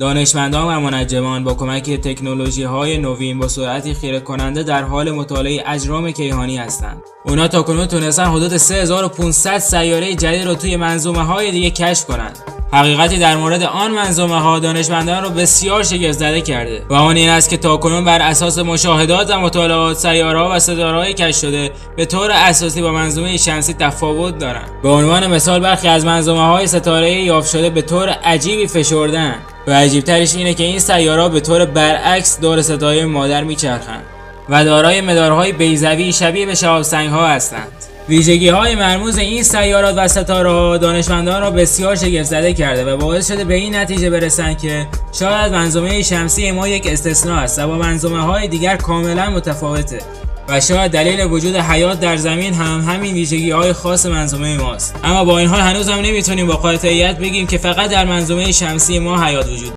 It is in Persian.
دانشمندان و منجمان با کمک تکنولوژی‌های نوین با سرعتی خیره کننده در حال مطالعه اجرام کیهانی هستند. اونا تاکنون تونستن حدود 3500 سیاره جدید رو توی منظومه‌های دیگه کشف کنند. حقیقتی در مورد آن منظومه‌ها دانشمندان رو بسیار شگفت‌زده کرده و آن این است که تاکنون بر اساس مشاهدات و مطالعات سیاره‌ها و ستاره‌های کشف شده به طور اساسی با منظومه شمسی تفاوت دارند. به عنوان مثال برخی از منظومه‌های ستاره‌ای یافت شده به طور عجیبی فشرده‌اند و عجیب‌ترش اینه که این سیاره‌ها به طور برعکس دور ستاره مادر میچرخند و دارای مدارهای بیضوی شبیه به شهاب سنگ‌ها هستند. ویژگی‌های مرموز این سیارات و ستاره‌ها دانشمندان را بسیار شگفت‌زده کرده و باعث شده به این نتیجه برسند که شاید منظومه شمسی ما یک استثناء است و با منظومه‌های دیگر کاملا متفاوته و شاید دلیل وجود حیات در زمین هم همین ویژگی‌های خاص منظومه ماست. اما با این حال هنوز هم نمیتونیم با قاطعیت بگیم که فقط در منظومه شمسی ما حیات وجود